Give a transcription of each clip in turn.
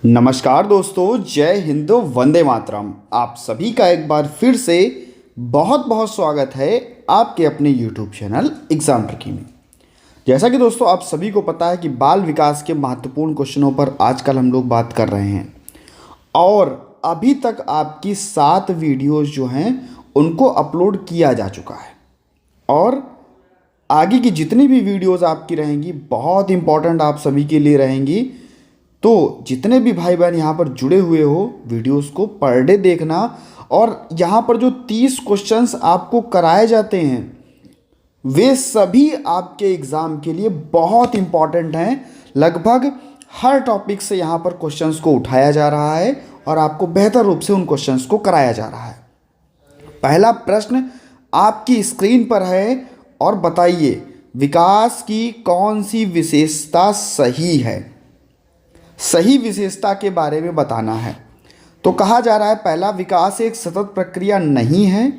नमस्कार दोस्तों, जय हिंद, वंदे मातरम। आप सभी का एक बार फिर से बहुत बहुत स्वागत है आपके अपने YouTube चैनल एग्जाम ट्रिकी में। जैसा कि दोस्तों आप सभी को पता है कि बाल विकास के महत्वपूर्ण क्वेश्चनों पर आजकल हम लोग बात कर रहे हैं और अभी तक आपकी 7 वीडियोस जो हैं उनको अपलोड किया जा चुका है और आगे की जितनी भी वीडियोस आपकी रहेंगी बहुत इंपॉर्टेंट आप सभी के लिए रहेंगी। तो जितने भी भाई बहन यहाँ पर जुड़े हुए हो, वीडियोस को पर डे देखना और यहाँ पर जो 30 क्वेश्चंस आपको कराए जाते हैं वे सभी आपके एग्ज़ाम के लिए बहुत इंपॉर्टेंट हैं। लगभग हर टॉपिक से यहाँ पर क्वेश्चंस को उठाया जा रहा है और आपको बेहतर रूप से उन क्वेश्चंस को कराया जा रहा है। पहला प्रश्न आपकी स्क्रीन पर है और बताइए, विकास की कौन सी विशेषता सही है? सही विशेषता के बारे में बताना है। तो कहा जा रहा है पहला, विकास एक सतत प्रक्रिया नहीं है।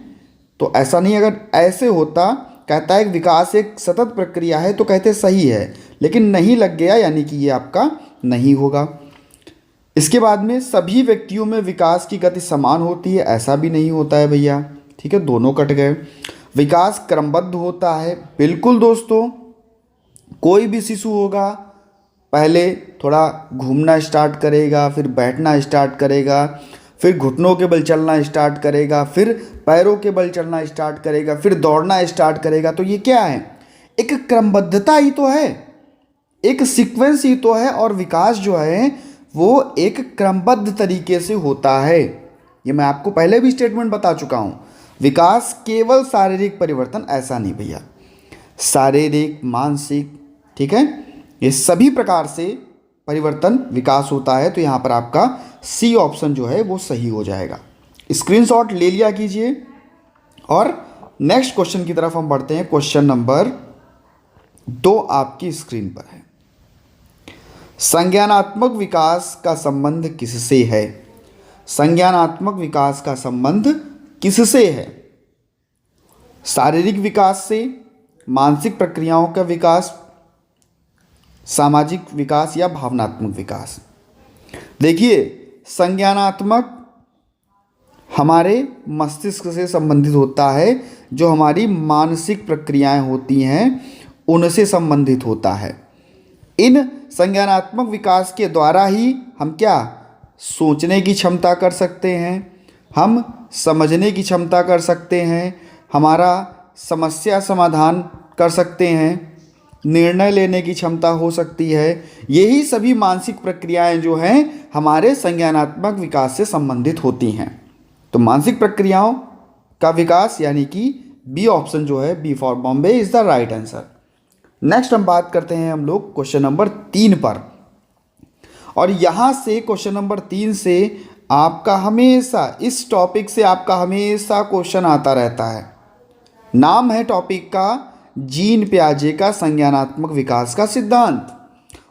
तो ऐसा नहीं, अगर ऐसे होता, कहता है विकास एक सतत प्रक्रिया है तो कहते सही है, लेकिन नहीं लग गया यानी कि ये आपका नहीं होगा। इसके बाद में सभी व्यक्तियों में विकास की गति समान होती है, ऐसा भी नहीं होता है भैया। ठीक है, दोनों कट गए। विकास क्रमबद्ध होता है, बिल्कुल दोस्तों। कोई भी शिशु होगा, पहले थोड़ा घूमना स्टार्ट करेगा, फिर बैठना स्टार्ट करेगा, फिर घुटनों के बल चलना स्टार्ट करेगा, फिर पैरों के बल चलना स्टार्ट करेगा, फिर दौड़ना स्टार्ट करेगा। तो ये क्या है? एक क्रमबद्धता ही तो है, एक सीक्वेंस ही तो है। और विकास जो है वो एक क्रमबद्ध तरीके से होता है। ये मैं आपको पहले भी स्टेटमेंट बता चुका हूँ। विकास केवल शारीरिक परिवर्तन ऐसा नहीं भैया, शारीरिक, मानसिक, ठीक है, ये सभी प्रकार से परिवर्तन विकास होता है। तो यहाँ पर आपका सी ऑप्शन जो है वो सही हो जाएगा। स्क्रीनशॉट ले लिया कीजिए और नेक्स्ट क्वेश्चन की तरफ हम बढ़ते हैं। क्वेश्चन नंबर 2 आपकी स्क्रीन पर है। संज्ञानात्मक विकास का संबंध किससे है? संज्ञानात्मक विकास का संबंध किससे है? शारीरिक विकास से, मानसिक प्रक्रियाओं का विकास, सामाजिक विकास या भावनात्मक विकास? देखिए, संज्ञानात्मक हमारे मस्तिष्क से संबंधित होता है, जो हमारी मानसिक प्रक्रियाएं होती हैं उनसे संबंधित होता है। इन संज्ञानात्मक विकास के द्वारा ही हम क्या सोचने की क्षमता कर सकते हैं, हम समझने की क्षमता कर सकते हैं, हमारा समस्या समाधान कर सकते हैं, निर्णय लेने की क्षमता हो सकती है। यही सभी मानसिक प्रक्रियाएं जो हैं हमारे संज्ञानात्मक विकास से संबंधित होती हैं। तो मानसिक प्रक्रियाओं का विकास यानी कि बी ऑप्शन जो है, B for Bombay, is the right answer. Next हम बात करते हैं हम लोग क्वेश्चन नंबर 3 पर। और यहाँ से क्वेश्चन नंबर 3 से आपका हमेशा, इस टॉपिक से आपका हमेशा क्वेश्चन आता रहता है। नाम है टॉपिक का जीन पियाजे का संज्ञानात्मक विकास का सिद्धांत।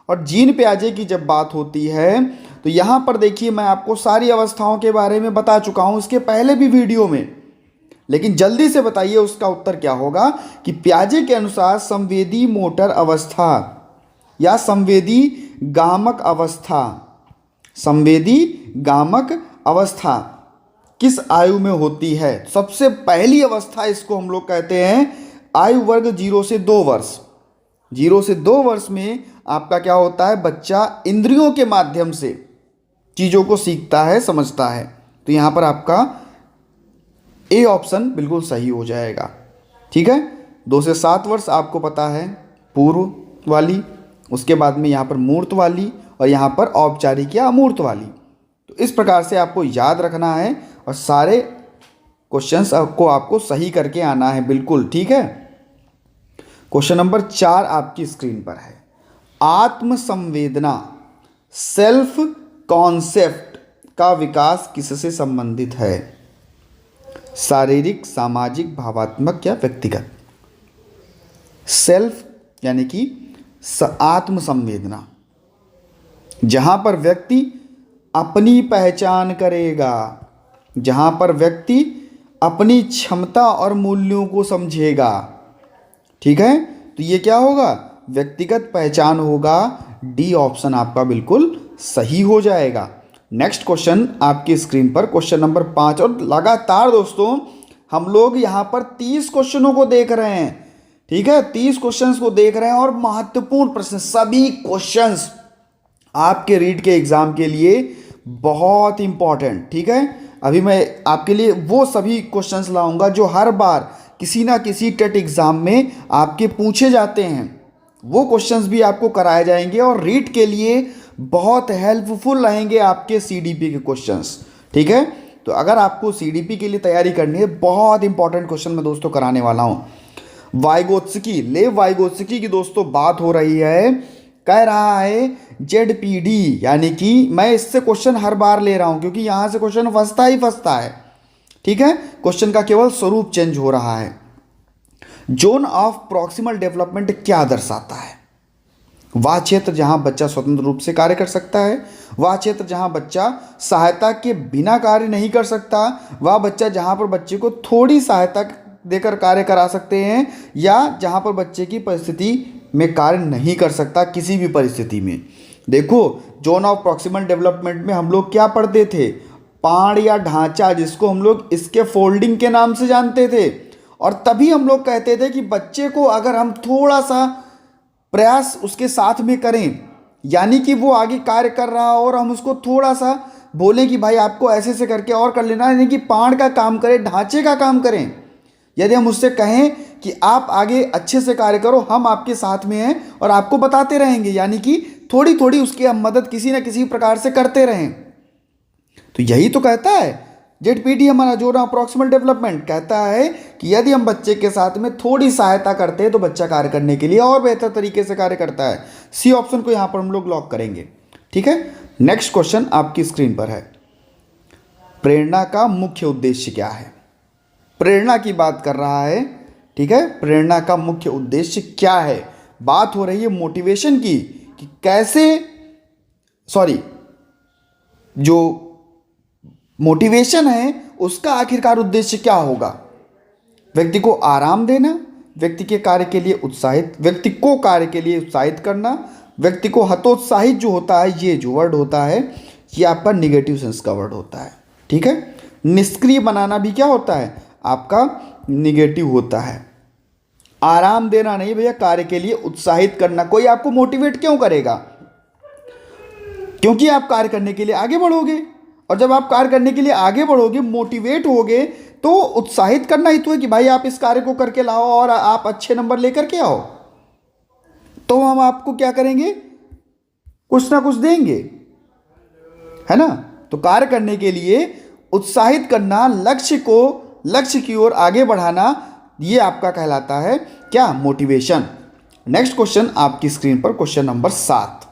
और जीन पियाजे की जब बात होती है तो यहाँ पर देखिए, मैं आपको सारी अवस्थाओं के बारे में बता चुका हूँ इसके पहले भी वीडियो में, लेकिन जल्दी से बताइए उसका उत्तर क्या होगा कि पियाजे के अनुसार संवेदी मोटर अवस्था या संवेदी गामक अवस्था, संवेदी गामक अवस्था किस आयु में होती है? सबसे पहली अवस्था इसको हम लोग कहते हैं आयु वर्ग 0 से 2 वर्ष। 0 से 2 वर्ष में आपका क्या होता है? बच्चा इंद्रियों के माध्यम से चीज़ों को सीखता है, समझता है। तो यहाँ पर आपका ए ऑप्शन बिल्कुल सही हो जाएगा। ठीक है, 2 से 7 वर्ष आपको पता है पूर्व वाली, उसके बाद में यहाँ पर मूर्त वाली और यहाँ पर औपचारिक या अमूर्त वाली। तो इस प्रकार से आपको याद रखना है और सारे क्वेश्चंस को आपको सही करके आना है, बिल्कुल। ठीक है, क्वेश्चन नंबर 4 आपकी स्क्रीन पर है। आत्म संवेदना, सेल्फ कॉन्सेप्ट का विकास किससे संबंधित है? शारीरिक, सामाजिक, भावात्मक या व्यक्तिगत? सेल्फ यानी कि आत्म संवेदना, जहां पर व्यक्ति अपनी पहचान करेगा, जहां पर व्यक्ति अपनी क्षमता और मूल्यों को समझेगा। ठीक है, तो ये क्या होगा? व्यक्तिगत पहचान होगा। डी ऑप्शन आपका बिल्कुल सही हो जाएगा। नेक्स्ट क्वेश्चन आपकी स्क्रीन पर क्वेश्चन नंबर 5, और लगातार दोस्तों हम लोग यहाँ पर 30 क्वेश्चनों को देख रहे हैं। ठीक है, 30 क्वेश्चंस को देख रहे हैं और महत्वपूर्ण प्रश्न, सभी क्वेश्चंस आपके रीट के एग्जाम के लिए बहुत इंपॉर्टेंट। ठीक है, अभी मैं आपके लिए वो सभी क्वेश्चंस लाऊंगा जो हर बार किसी ना किसी टेट एग्जाम में आपके पूछे जाते हैं। वो क्वेश्चंस भी आपको कराए जाएंगे और रीट के लिए बहुत हेल्पफुल रहेंगे आपके सीडीपी के क्वेश्चंस। ठीक है, तो अगर आपको सीडीपी के लिए तैयारी करनी है, बहुत इंपॉर्टेंट क्वेश्चन मैं दोस्तों कराने वाला हूँ। वाइगोत्स्की, लेव वाइगोत्स्की की दोस्तों बात हो रही है, कह रहा है जेडपीडी, यानी कि मैं इससे क्वेश्चन हर बार ले रहा हूं क्योंकि यहां से क्वेश्चन फंसता ही फंसता है। ठीक है, क्वेश्चन का केवल स्वरूप चेंज हो रहा है। जोन ऑफ प्रॉक्सिमल डेवलपमेंट क्या दर्शाता है? वह क्षेत्र जहां बच्चा स्वतंत्र रूप से कार्य कर सकता है, वह क्षेत्र जहां बच्चा सहायता के बिना कार्य नहीं कर सकता, वह बच्चा जहां पर बच्चे को थोड़ी सहायता देकर कार्य करा सकते हैं, या जहां पर बच्चे की परिस्थिति में कार्य नहीं कर सकता किसी भी परिस्थिति में। देखो, जोन ऑफ प्रॉक्सिमल डेवलपमेंट में हम लोग क्या पढ़ते थे? पाड़ या ढांचा, जिसको हम लोग इसके फोल्डिंग के नाम से जानते थे, और तभी हम लोग कहते थे कि बच्चे को अगर हम थोड़ा सा प्रयास उसके साथ में करें, यानी कि वो आगे कार्य कर रहा हो और हम उसको थोड़ा सा बोलें कि भाई आपको ऐसे से करके और कर लेना, यानी कि पाड़ का काम करें, ढांचे का काम करें। यदि हम उससे कहें कि आप आगे अच्छे से कार्य करो, हम आपके साथ में हैं और आपको बताते रहेंगे, यानी कि थोड़ी थोड़ी उसकी हम मदद किसी न किसी प्रकार से करते रहें। तो यही तो कहता है जेडपीडी, हमारा जोन ऑफ प्रॉक्सिमल डेवलपमेंट कहता है कि यदि हम बच्चे के साथ में थोड़ी सहायता करते हैं तो बच्चा कार्य करने के लिए और बेहतर तरीके से कार्य करता है। सी ऑप्शन को यहां पर हम लोग लॉक करेंगे। ठीक है, नेक्स्ट क्वेश्चन आपकी स्क्रीन पर है, प्रेरणा का मुख्य उद्देश्य क्या है? प्रेरणा की बात कर रहा है। ठीक है, प्रेरणा का मुख्य उद्देश्य क्या है? बात हो रही है मोटिवेशन की, कि कैसे, जो मोटिवेशन है उसका आखिरकार उद्देश्य क्या होगा? व्यक्ति को आराम देना, व्यक्ति के कार्य के लिए उत्साहित, व्यक्ति को कार्य के लिए उत्साहित करना, व्यक्ति को हतोत्साहित जो होता है, ये जो वर्ड होता है ये आपका निगेटिव सेंस का वर्ड होता है। ठीक है, निष्क्रिय बनाना भी क्या होता है? आपका निगेटिव होता है। आराम देना नहीं भैया, कार्य के लिए उत्साहित करना। कोई आपको मोटिवेट क्यों करेगा? क्योंकि आप कार्य करने के लिए आगे बढ़ोगे, और जब आप कार्य करने के लिए आगे बढ़ोगे, मोटिवेट होगे, तो उत्साहित करना ही तो है कि भाई आप इस कार्य को करके लाओ और आप अच्छे नंबर लेकर के आओ। तो हम आपको क्या करेंगे? कुछ ना कुछ देंगे, है ना? तो कार्य करने के लिए उत्साहित करना, लक्ष्य की ओर आगे बढ़ाना, ये आपका कहलाता है क्या? मोटिवेशन। नेक्स्ट क्वेश्चन आपकी स्क्रीन पर क्वेश्चन नंबर 7।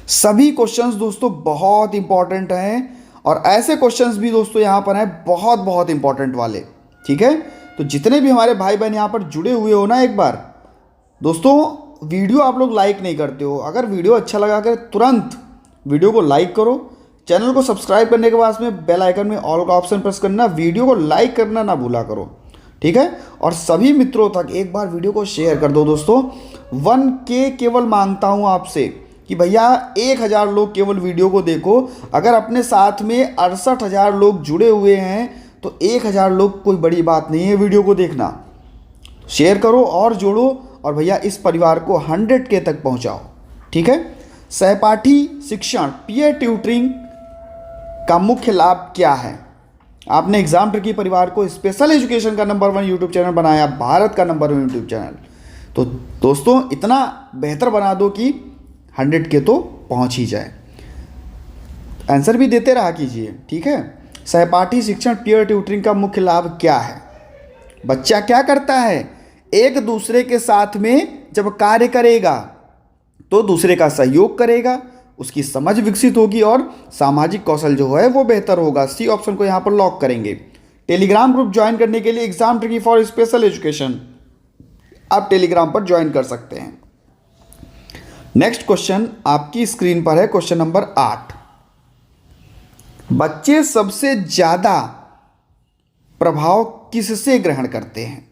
सभी क्वेश्चंस दोस्तों बहुत इंपॉर्टेंट हैं, और ऐसे क्वेश्चंस भी दोस्तों यहाँ पर हैं बहुत बहुत इंपॉर्टेंट वाले। ठीक है, तो जितने भी हमारे भाई बहन यहाँ पर जुड़े हुए हो ना, एक बार दोस्तों वीडियो आप लोग लाइक नहीं करते हो। अगर वीडियो अच्छा लगा कर तुरंत वीडियो को लाइक करो, चैनल को सब्सक्राइब करने के बाद में बेल आइकन में ऑल का ऑप्शन प्रेस करना, वीडियो को लाइक करना ना भूला करो। ठीक है, और सभी मित्रों तक एक बार वीडियो को शेयर कर दो दोस्तों। 1K केवल मांगता हूँ आपसे कि भैया 1000 लोग केवल वीडियो को देखो। अगर अपने साथ में 68,000 लोग जुड़े हुए हैं तो 1000 लोग कोई बड़ी बात नहीं है वीडियो को देखना। शेयर करो और जोड़ो, और भैया इस परिवार को 100K तक पहुंचाओ। ठीक है, सहपाठी शिक्षण, पीयर ट्यूटरिंग का मुख्य लाभ क्या है? आपने एग्जाम ट्रिकी परिवार को स्पेशल एजुकेशन का नंबर 1 यूट्यूब चैनल बनाया, भारत का नंबर 1 यूट्यूब चैनल। तो दोस्तों इतना बेहतर बना दो कि 100K तो पहुंच ही जाए। आंसर भी देते रहा कीजिए। ठीक है, सहपाठी शिक्षण पीयर ट्यूटरिंग का मुख्य लाभ क्या है? बच्चा क्या करता है? एक दूसरे के साथ में जब कार्य करेगा तो दूसरे का सहयोग करेगा, उसकी समझ विकसित होगी और सामाजिक कौशल जो है वो बेहतर होगा। सी ऑप्शन को यहाँ पर लॉक करेंगे। टेलीग्राम ग्रुप ज्वाइन करने के लिए exam tricky for special education, आप टेलीग्राम पर ज्वाइन कर सकते हैं। नेक्स्ट क्वेश्चन आपकी स्क्रीन पर है क्वेश्चन नंबर 8। बच्चे सबसे ज्यादा प्रभाव किससे ग्रहण करते हैं?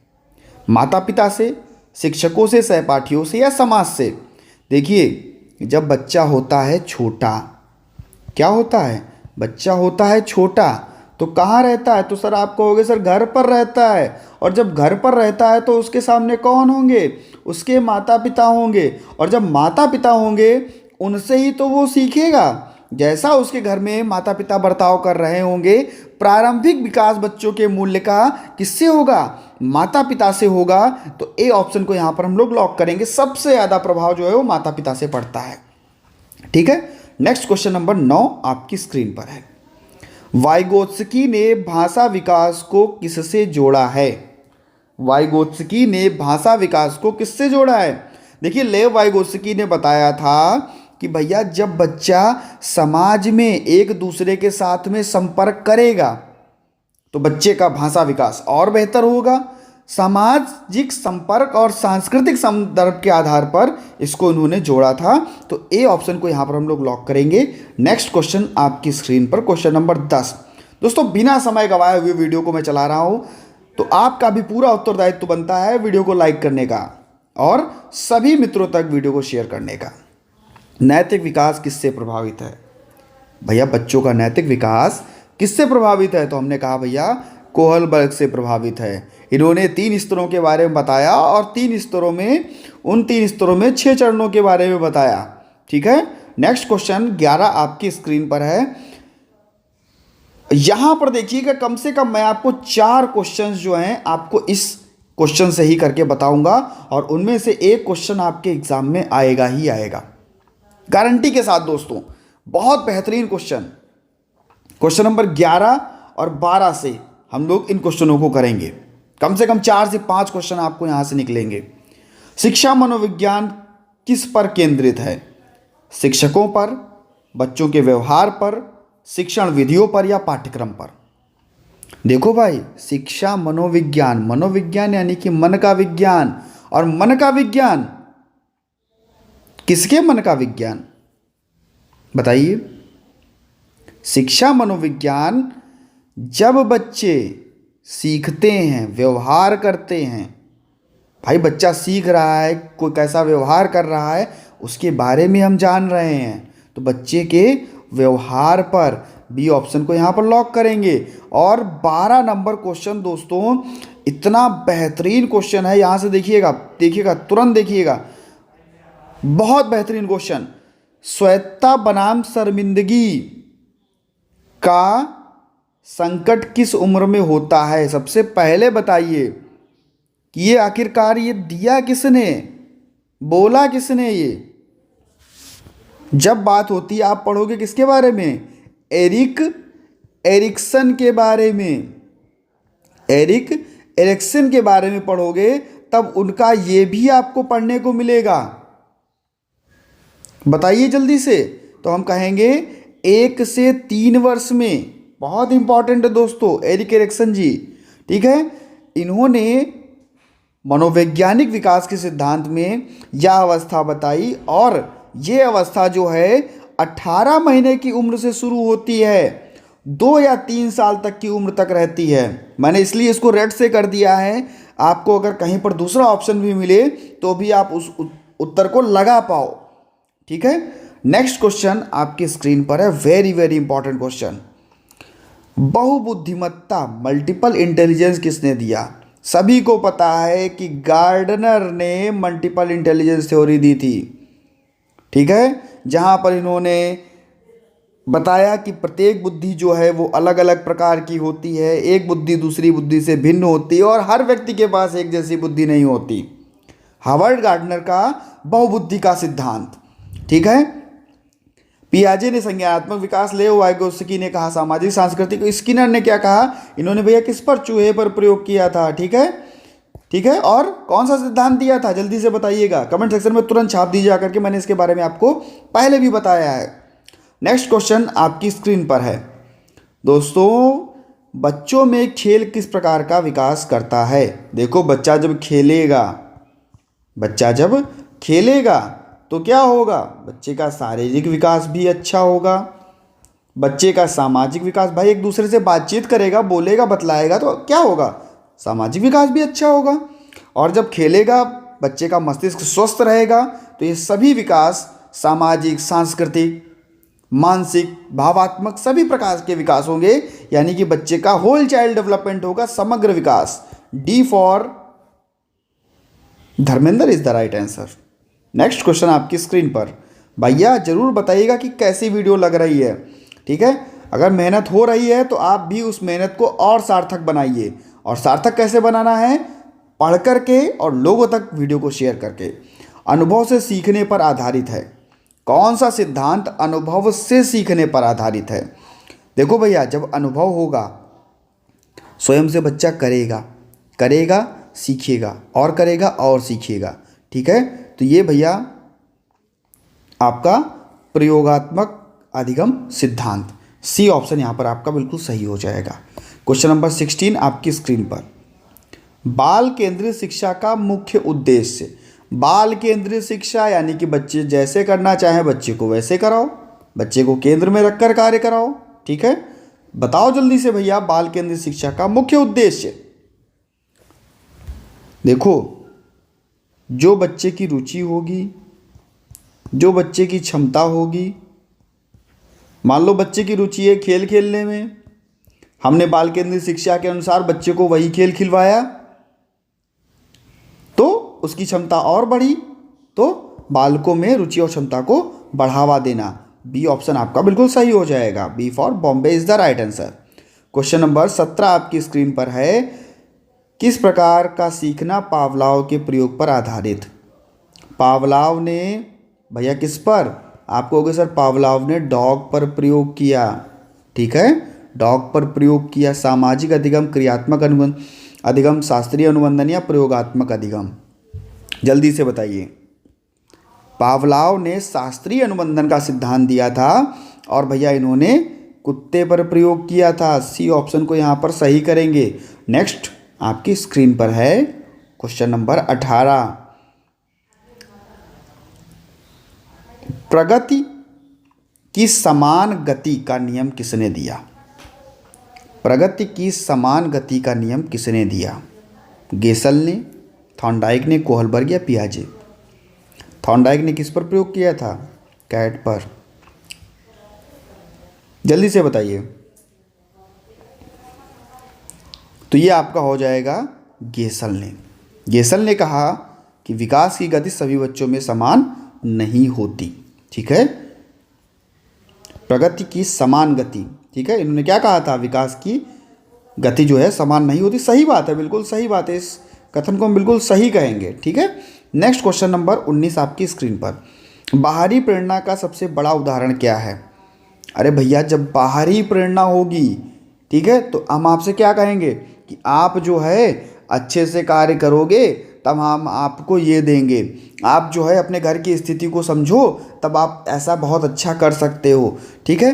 माता पिता से, शिक्षकों से, सहपाठियों से, या समाज से? देखिए जब बच्चा होता है छोटा, क्या होता है, बच्चा होता है छोटा तो कहाँ रहता है, तो सर आप कहोगे सर घर पर रहता है। और जब घर पर रहता है तो उसके सामने कौन होंगे, उसके माता पिता होंगे। और जब माता पिता होंगे उनसे ही तो वो सीखेगा। जैसा उसके घर में माता पिता बर्ताव कर रहे होंगे, प्रारंभिक विकास बच्चों के मूल्य का किससे होगा, माता पिता से होगा। तो ए ऑप्शन को यहाँ पर हम लोग लॉक करेंगे। सबसे ज़्यादा प्रभाव जो है वो माता पिता से पड़ता है। ठीक है, नेक्स्ट क्वेश्चन नंबर 9 आपकी स्क्रीन पर है। वाइगोत्स्की ने भाषा विकास को किससे जोड़ा है, वाइगोत्स्की ने भाषा विकास को किससे जोड़ा है। देखिए लेव वाइगोत्स्की ने बताया था कि भैया जब बच्चा समाज में एक दूसरे के साथ में संपर्क करेगा तो बच्चे का भाषा विकास और बेहतर होगा। सामाजिक संपर्क और सांस्कृतिक संदर्भ के आधार पर इसको उन्होंने जोड़ा था। तो ए ऑप्शन को यहाँ पर हम लोग लॉक करेंगे। नेक्स्ट क्वेश्चन आपकी स्क्रीन पर, क्वेश्चन नंबर 10। दोस्तों बिना समय गवाए हुए वीडियो को मैं चला रहा हूँ, तो आपका भी पूरा उत्तरदायित्व बनता है वीडियो को लाइक करने का और सभी मित्रों तक वीडियो को शेयर करने का। नैतिक विकास किससे प्रभावित है, भैया बच्चों का नैतिक विकास किससे प्रभावित है, तो हमने कहा भैया कोहलबर्ग से प्रभावित है। इन्होंने 3 स्तरों के बारे में बताया और 3 स्तरों में, उन 3 स्तरों में 6 चरणों के बारे में बताया। ठीक है, नेक्स्ट क्वेश्चन 11 आपकी स्क्रीन पर है। यहां पर देखिएगा, कम से कम मैं आपको 4 क्वेश्चंस जो हैं आपको इस क्वेश्चन से ही करके बताऊंगा और उनमें से एक क्वेश्चन आपके एग्जाम में आएगा ही आएगा, गारंटी के साथ दोस्तों। बहुत बेहतरीन क्वेश्चन, क्वेश्चन नंबर 11 और 12 से हम लोग इन क्वेश्चनों को करेंगे। कम से कम 4 से 5 क्वेश्चन आपको यहां से निकलेंगे। शिक्षा मनोविज्ञान किस पर केंद्रित है, शिक्षकों पर, बच्चों के व्यवहार पर, शिक्षण विधियों पर या पाठ्यक्रम पर। देखो भाई, शिक्षा मनोविज्ञान, मनोविज्ञान यानी कि मन का विज्ञान, और मन का विज्ञान किसके मन का विज्ञान बताइए। शिक्षा मनोविज्ञान जब बच्चे सीखते हैं, व्यवहार करते हैं, भाई बच्चा सीख रहा है, कोई कैसा व्यवहार कर रहा है उसके बारे में हम जान रहे हैं, तो बच्चे के व्यवहार पर बी ऑप्शन को यहाँ पर लॉक करेंगे। और 12 नंबर क्वेश्चन दोस्तों इतना बेहतरीन क्वेश्चन है, यहाँ से देखिएगा, देखिएगा तुरंत देखिएगा, बहुत बेहतरीन क्वेश्चन। स्वायत्तता बनाम शर्मिंदगी का संकट किस उम्र में होता है, सबसे पहले बताइए कि ये आखिरकार ये दिया किसने, बोला किसने। ये जब बात होती है, आप पढ़ोगे किसके बारे में, एरिक एरिक्सन के बारे में, एरिक एरिक्सन के बारे में पढ़ोगे तब उनका ये भी आपको पढ़ने को मिलेगा। बताइए जल्दी से। तो हम कहेंगे 1 से 3 वर्ष में, बहुत इंपॉर्टेंट है दोस्तों, एरिक एरिक्सन जी। ठीक है, इन्होंने मनोवैज्ञानिक विकास के सिद्धांत में यह अवस्था बताई और ये अवस्था जो है 18 महीने की उम्र से शुरू होती है, 2 या 3 साल तक की उम्र तक रहती है। मैंने इसलिए इसको रेड से कर दिया है, आपको अगर कहीं पर दूसरा ऑप्शन भी मिले तो भी आप उस उत्तर को लगा पाओ। ठीक है, नेक्स्ट क्वेश्चन आपकी स्क्रीन पर है, वेरी वेरी इंपॉर्टेंट क्वेश्चन। बहुबुद्धिमत्ता मल्टीपल इंटेलिजेंस किसने दिया। सभी को पता है कि गार्डनर ने मल्टीपल इंटेलिजेंस थ्योरी दी थी। ठीक है, जहां पर इन्होंने बताया कि प्रत्येक बुद्धि जो है वो अलग अलग प्रकार की होती है, एक बुद्धि दूसरी बुद्धि से भिन्न होती है और हर व्यक्ति के पास एक जैसी बुद्धि नहीं होती। हार्वर्ड गार्डनर का बहुबुद्धि का सिद्धांत। ठीक है, पियाजे ने संज्ञानात्मक विकास, लेओ वाइगोत्स्की ने कहा सामाजिक सांस्कृतिक, स्किनर ने क्या कहा, इन्होंने भैया किस पर, चूहे पर प्रयोग किया था। ठीक है, ठीक है, और कौन सा सिद्धांत दिया था जल्दी से बताइएगा, कमेंट सेक्शन में तुरंत छाप दीजिए आकर के, मैंने इसके बारे में आपको पहले भी बताया है। नेक्स्ट क्वेश्चन आपकी स्क्रीन पर है दोस्तों, बच्चों में खेल किस प्रकार का विकास करता है। देखो बच्चा जब खेलेगा तो क्या होगा, बच्चे का शारीरिक विकास भी अच्छा होगा, बच्चे का सामाजिक विकास, भाई एक दूसरे से बातचीत करेगा, बोलेगा, बतलाएगा तो क्या होगा, सामाजिक विकास भी अच्छा होगा। और जब खेलेगा बच्चे का मस्तिष्क स्वस्थ रहेगा तो ये सभी विकास सामाजिक, सांस्कृतिक, मानसिक, भावात्मक सभी प्रकार के विकास होंगे, यानी कि बच्चे का होल चाइल्ड डेवलपमेंट होगा, समग्र विकास। D for Dharmendra is the right answer. Next question आपकी स्क्रीन पर। भैया जरूर बताइएगा कि कैसी वीडियो लग रही है, ठीक है। अगर मेहनत हो रही है तो आप भी उस मेहनत को और सार्थक बनाइए। और सार्थक कैसे बनाना है? पढ़ करके और लोगों तक वीडियो को शेयर करके। अनुभव से सीखने पर आधारित है। कौन सा सिद्धांत अनुभव से सीखने पर आधारित है? देखो भैया, जब अनुभव होगा स्वयं से बच्चा करेगा, करेगा सीखेगा, और करेगा और सीखेगा, ठीक है। तो ये भैया आपका प्रयोगात्मक अधिगम सिद्धांत, सी ऑप्शन यहाँ पर आपका बिल्कुल सही हो जाएगा। क्वेश्चन नंबर 16 आपकी स्क्रीन पर। बाल केंद्रित शिक्षा का मुख्य उद्देश्य। बाल केंद्रित शिक्षा यानी कि बच्चे जैसे करना चाहें बच्चे को वैसे कराओ, बच्चे को केंद्र में रखकर कार्य कराओ, ठीक है। बताओ जल्दी से भैया, बाल केंद्रित शिक्षा का मुख्य उद्देश्य। देखो, जो बच्चे की रुचि होगी, जो बच्चे की क्षमता होगी, मान लो बच्चे की रुचि है खेल खेलने में, हमने बाल केंद्रित शिक्षा के अनुसार बच्चे को वही खेल खिलवाया तो उसकी क्षमता और बढ़ी, तो बालकों में रुचि और क्षमता को बढ़ावा देना। बी ऑप्शन आपका बिल्कुल सही हो जाएगा। B for Bombay is the right answer. Question number 17 आपकी स्क्रीन पर है। किस प्रकार का सीखना पावलाव के प्रयोग पर आधारित? पावलाव ने भैया किस पर? आपको होगा सर पावलाव ने डॉग पर प्रयोग किया, ठीक है, डॉग पर प्रयोग किया। सामाजिक अधिगम, क्रियात्मक अधिगम, शास्त्रीय अनुबंधन या प्रयोगात्मक अधिगम? जल्दी से बताइए। पावलाव ने शास्त्रीय अनुबंधन का सिद्धांत दिया था और भैया इन्होंने कुत्ते पर प्रयोग किया था। सी ऑप्शन को यहाँ पर सही करेंगे। नेक्स्ट आपकी स्क्रीन पर है क्वेश्चन नंबर 18। प्रगति की समान गति का नियम किसने दिया? प्रगति की समान गति का नियम किसने दिया? गेसल ने, थॉर्नडाइक ने, कोहलबर्ग या पियाजे? थॉर्नडाइक ने किस पर प्रयोग किया था? कैट पर। जल्दी से बताइए। तो ये आपका हो जाएगा गेसल ने। गेसल ने कहा कि विकास की गति सभी बच्चों में समान नहीं होती, ठीक है। प्रगति की समान गति, ठीक है। इन्होंने क्या कहा था? विकास की गति जो है समान नहीं होती। सही बात है, बिल्कुल सही बात है। इस कथन को हम बिल्कुल सही कहेंगे, ठीक है। नेक्स्ट क्वेश्चन नंबर 19 आपकी स्क्रीन पर। बाहरी प्रेरणा का सबसे बड़ा उदाहरण क्या है? अरे भैया, जब बाहरी प्रेरणा होगी, ठीक है, तो हम आपसे क्या कहेंगे कि आप जो है अच्छे से कार्य करोगे तब हम आपको ये देंगे। आप जो है अपने घर की स्थिति को समझो तब आप ऐसा बहुत अच्छा कर सकते हो, ठीक है।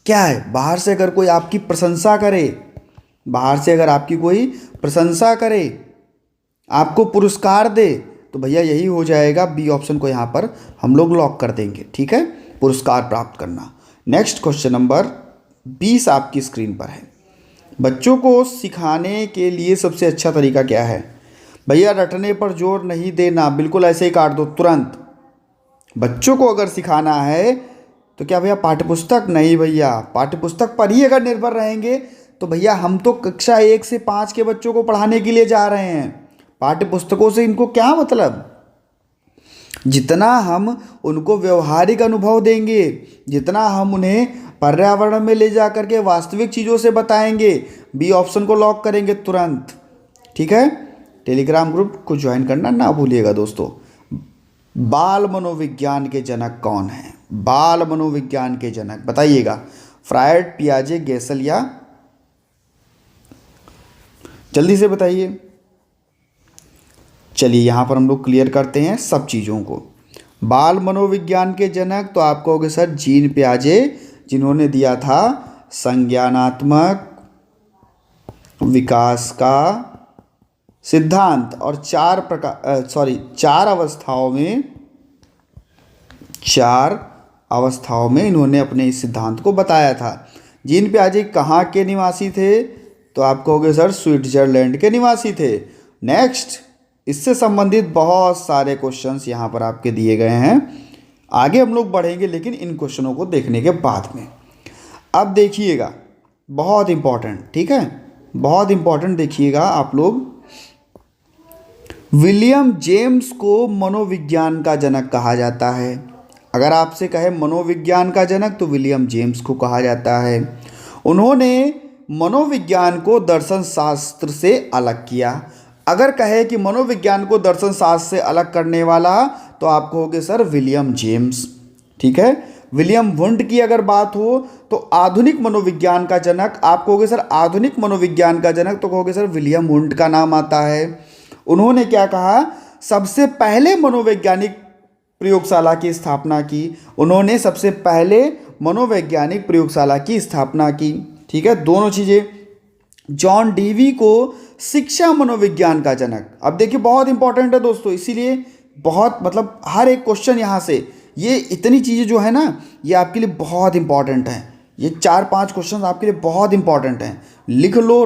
क्या है? बाहर से अगर कोई आपकी प्रशंसा करे, बाहर से अगर आपकी कोई प्रशंसा करे, आपको पुरस्कार दे, तो भैया यही हो जाएगा। बी ऑप्शन को यहाँ पर हम लोग लॉक कर देंगे, ठीक है, पुरस्कार प्राप्त करना। नेक्स्ट क्वेश्चन नंबर 20 आपकी स्क्रीन पर है। बच्चों को सिखाने के लिए सबसे अच्छा तरीका क्या है? भैया रटने पर जोर नहीं देना, बिल्कुल ऐसे ही काट दो तुरंत। बच्चों को अगर सिखाना है तो क्या भैया पाठ्यपुस्तक? नहीं भैया, पाठ्यपुस्तक पर ही अगर निर्भर रहेंगे तो भैया हम तो कक्षा 1 से 5 के बच्चों को पढ़ाने के लिए जा रहे हैं। पाठ्यपुस्तकों से इनको क्या मतलब? जितना हम उनको व्यवहारिक अनुभव देंगे, जितना हम उन्हें पर्यावरण में ले जा करके वास्तविक चीज़ों से बताएंगे, बी ऑप्शन को लॉक करेंगे तुरंत, ठीक है। टेलीग्राम ग्रुप को ज्वाइन करना ना भूलिएगा दोस्तों। बाल मनोविज्ञान के जनक कौन है? बाल मनोविज्ञान के जनक बताइएगा। फ्रायड, पियाजे, गेसल या? जल्दी से बताइए। चलिए यहाँ पर हम लोग क्लियर करते हैं सब चीज़ों को। बाल मनोविज्ञान के जनक तो आपको होंगे सर जीन पियाजे, जिन्होंने दिया था संज्ञानात्मक विकास का सिद्धांत। और चार अवस्थाओं में इन्होंने अपने इस सिद्धांत को बताया था। जीन पियाजे कहाँ के निवासी थे? तो आपको होंगे सर स्विट्जरलैंड के निवासी थे। नेक्स्ट, इससे संबंधित बहुत सारे क्वेश्चंस यहाँ पर आपके दिए गए हैं। आगे हम लोग बढ़ेंगे लेकिन इन क्वेश्चनों को देखने के बाद में। अब देखिएगा, बहुत इंपॉर्टेंट, ठीक है, बहुत इंपॉर्टेंट देखिएगा आप लोग। विलियम जेम्स को मनोविज्ञान का जनक कहा जाता है। अगर आपसे कहे मनोविज्ञान का जनक तो विलियम जेम्स को कहा जाता है। उन्होंने मनोविज्ञान को दर्शन शास्त्र से अलग किया। अगर कहे कि मनोविज्ञान को दर्शन शास्त्र से अलग करने वाला तो आप कहोगे सर विलियम जेम्स, ठीक है। विलियम वुंट की अगर बात हो तो आधुनिक मनोविज्ञान का जनक, आप कहोगे सर आधुनिक मनोविज्ञान का जनक, तो कहोगे सर विलियम वुंट का नाम आता है। उन्होंने क्या कहा, सबसे पहले मनोवैज्ञानिक प्रयोगशाला की स्थापना की। उन्होंने सबसे पहले मनोवैज्ञानिक प्रयोगशाला की स्थापना की, ठीक है, दोनों चीज़ें। जॉन डीवी को शिक्षा मनोविज्ञान का जनक। अब देखिए बहुत इंपॉर्टेंट है दोस्तों, इसीलिए बहुत मतलब हर एक क्वेश्चन यहाँ से, ये इतनी चीज़ें जो है ना ये आपके लिए बहुत इंपॉर्टेंट हैं। ये 4-5 क्वेश्चन आपके लिए बहुत इंपॉर्टेंट हैं, लिख लो।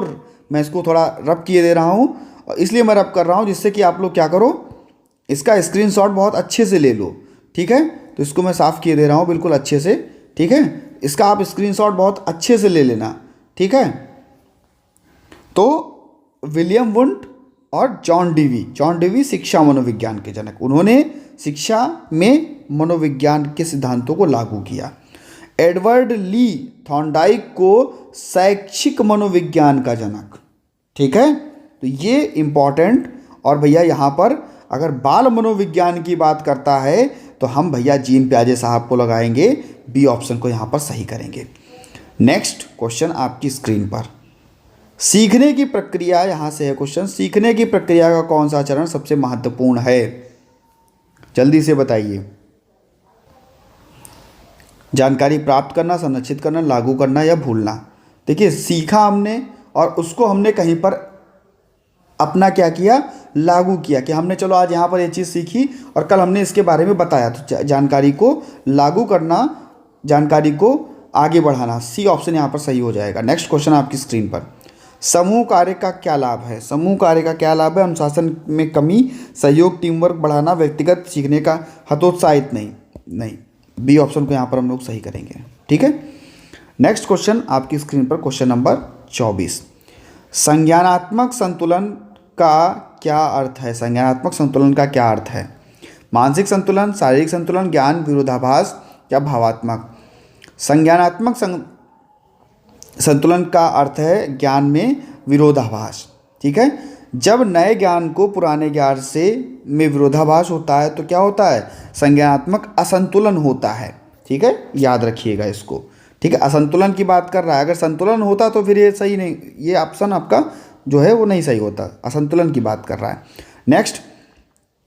मैं इसको थोड़ा रब किए दे रहा हूँ और इसलिए मैं रब कर रहा हूँ जिससे कि आप लोग क्या करो, इसका स्क्रीनशॉट बहुत अच्छे से ले लो, ठीक है। तो इसको मैं साफ़ किए दे रहा हूँ बिल्कुल अच्छे से, ठीक है। इसका आप स्क्रीनशॉट बहुत अच्छे से ले लेना, ठीक है। तो विलियम वुंट और जॉन डीवी शिक्षा मनोविज्ञान के जनक। उन्होंने शिक्षा में मनोविज्ञान के सिद्धांतों को लागू किया। एडवर्ड ली थॉर्नडाइक को शैक्षिक मनोविज्ञान का जनक, ठीक है। तो ये इम्पॉर्टेंट। और भैया यहाँ पर अगर बाल मनोविज्ञान की बात करता है तो हम भैया जीन प्याजे साहब को लगाएंगे, बी ऑप्शन को यहाँ पर सही करेंगे। नेक्स्ट क्वेश्चन आपकी स्क्रीन पर, सीखने की प्रक्रिया, यहाँ से है क्वेश्चन, सीखने की प्रक्रिया का कौन सा चरण सबसे महत्वपूर्ण है? जल्दी से बताइए। जानकारी प्राप्त करना, संरक्षित करना, लागू करना या भूलना। देखिए सीखा हमने और उसको हमने कहीं पर अपना क्या किया, लागू किया, कि हमने चलो आज यहाँ पर ये चीज़ सीखी और कल हमने इसके बारे में बताया। तो जानकारी को लागू करना, जानकारी को आगे बढ़ाना, सी ऑप्शन यहाँ पर सही हो जाएगा। नेक्स्ट क्वेश्चन आपकी स्क्रीन पर, समूह कार्य का क्या लाभ है? समूह कार्य का क्या लाभ है? अनुशासन में कमी, सहयोग, टीम वर्क बढ़ाना, व्यक्तिगत सीखने का हतोत्साहित नहीं। बी ऑप्शन को यहाँ पर हम लोग सही करेंगे, ठीक है। नेक्स्ट क्वेश्चन आपकी स्क्रीन पर, क्वेश्चन नंबर 24, संज्ञानात्मक संतुलन का क्या अर्थ है? संज्ञानात्मक संतुलन का क्या अर्थ है? मानसिक संतुलन, शारीरिक संतुलन, ज्ञान विरोधाभास या भावात्मक? संज्ञानात्मक संतुलन का अर्थ है ज्ञान में विरोधाभास, ठीक है। जब नए ज्ञान को पुराने ज्ञान से में विरोधाभास होता है तो क्या होता है? संज्ञानात्मक असंतुलन होता है, ठीक है, याद रखिएगा इसको, ठीक है। असंतुलन की बात कर रहा है, अगर संतुलन होता तो फिर ये सही नहीं, ये ऑप्शन आपका जो है वो नहीं सही होता, असंतुलन की बात कर रहा है। नेक्स्ट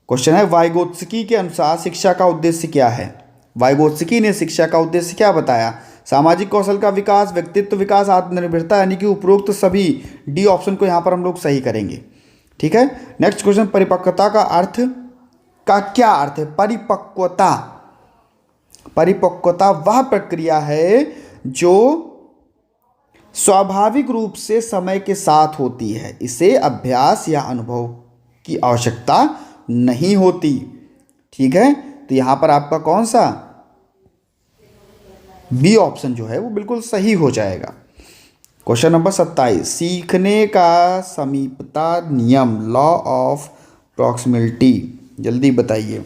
क्वेश्चन है, वाइगोत्स्की के अनुसार शिक्षा का उद्देश्य क्या है? वाइगोत्स्की ने शिक्षा का उद्देश्य क्या बताया? सामाजिक कौशल का विकास, व्यक्तित्व विकास, आत्मनिर्भरता, यानी कि उपरोक्त सभी। डी ऑप्शन को यहाँ पर हम लोग सही करेंगे, ठीक है। नेक्स्ट क्वेश्चन, परिपक्वता का अर्थ का क्या अर्थ है? परिपक्वता वह प्रक्रिया है जो स्वाभाविक रूप से समय के साथ होती है, इसे अभ्यास या अनुभव की आवश्यकता नहीं होती, ठीक है। तो यहाँ पर आपका कौन सा बी ऑप्शन जो है वो बिल्कुल सही हो जाएगा। क्वेश्चन नंबर 27, सीखने का समीपता नियम, लॉ ऑफ प्रॉक्सिमिलिटी, जल्दी बताइए।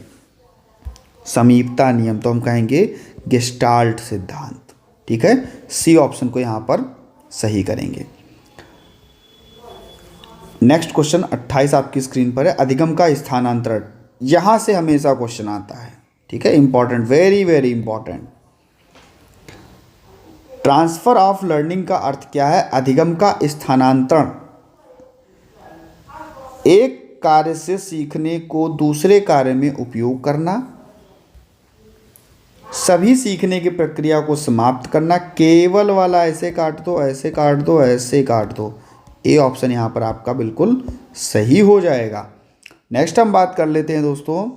समीपता नियम तो हम कहेंगे गेस्टाल्ट सिद्धांत, ठीक है। सी ऑप्शन को यहाँ पर सही करेंगे। नेक्स्ट क्वेश्चन 28 आपकी स्क्रीन पर है, अधिगम का स्थानांतरण। यहाँ से हमेशा क्वेश्चन आता है, ठीक है, important, very very important. Transfer of learning का अर्थ क्या है? अधिगम का स्थानांतरण, एक कार्य से सीखने को दूसरे कार्य में उपयोग करना, सभी सीखने की प्रक्रिया को समाप्त करना, केवल वाला ऐसे काट दो, ऐसे काट दो, ऐसे काट दो। ए ऑप्शन यहाँ पर आपका बिल्कुल सही हो जाएगा। नेक्स्ट हम बात कर लेते हैं दोस्तों,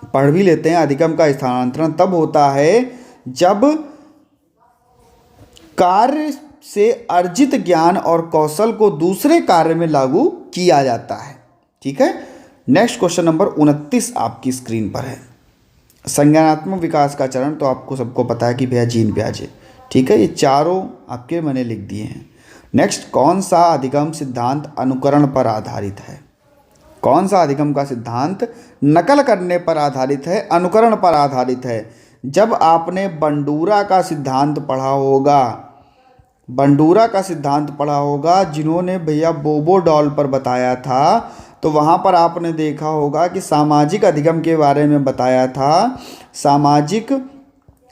पढ़ भी लेते हैं। अधिगम का स्थानांतरण तब होता है जब कार्य से अर्जित ज्ञान और कौशल को दूसरे कार्य में लागू किया जाता है, ठीक है। नेक्स्ट क्वेश्चन नंबर 29 आपकी स्क्रीन पर है। संज्ञानात्मक विकास का चरण तो आपको सबको पता है कि भैया जीन पियाजे, ठीक है। ये चारों आपके मैंने लिख दिए हैं। नेक्स्ट, कौन सा अधिगम सिद्धांत अनुकरण पर आधारित है? कौन सा अधिगम का सिद्धांत नकल करने पर आधारित है, अनुकरण पर आधारित है? जब आपने बंडूरा का सिद्धांत पढ़ा होगा, बंडूरा का सिद्धांत पढ़ा होगा जिन्होंने भैया बोबो डॉल पर बताया था, तो वहाँ पर आपने देखा होगा कि सामाजिक अधिगम के बारे में बताया था, सामाजिक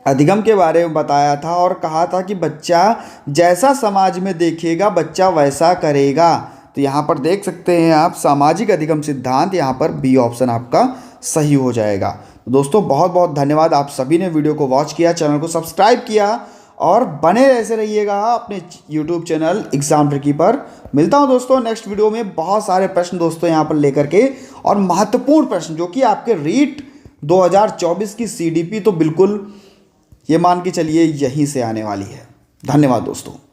अधिगम के बारे में बताया था और कहा था कि बच्चा जैसा समाज में देखेगा बच्चा वैसा करेगा। तो यहाँ पर देख सकते हैं आप सामाजिक अधिगम सिद्धांत, यहाँ पर बी ऑप्शन आपका सही हो जाएगा। तो दोस्तों बहुत बहुत धन्यवाद, आप सभी ने वीडियो को वॉच किया, चैनल को सब्सक्राइब किया और बने ऐसे रहिएगा अपने यूट्यूब चैनल एग्जाम ट्रिकी पर। मिलता हूँ दोस्तों नेक्स्ट वीडियो में बहुत सारे प्रश्न दोस्तों यहाँ पर लेकर के, और महत्वपूर्ण प्रश्न जो कि आपके रीट 2024 की CDP तो बिल्कुल ये मान के चलिए यहीं से आने वाली है। धन्यवाद दोस्तों।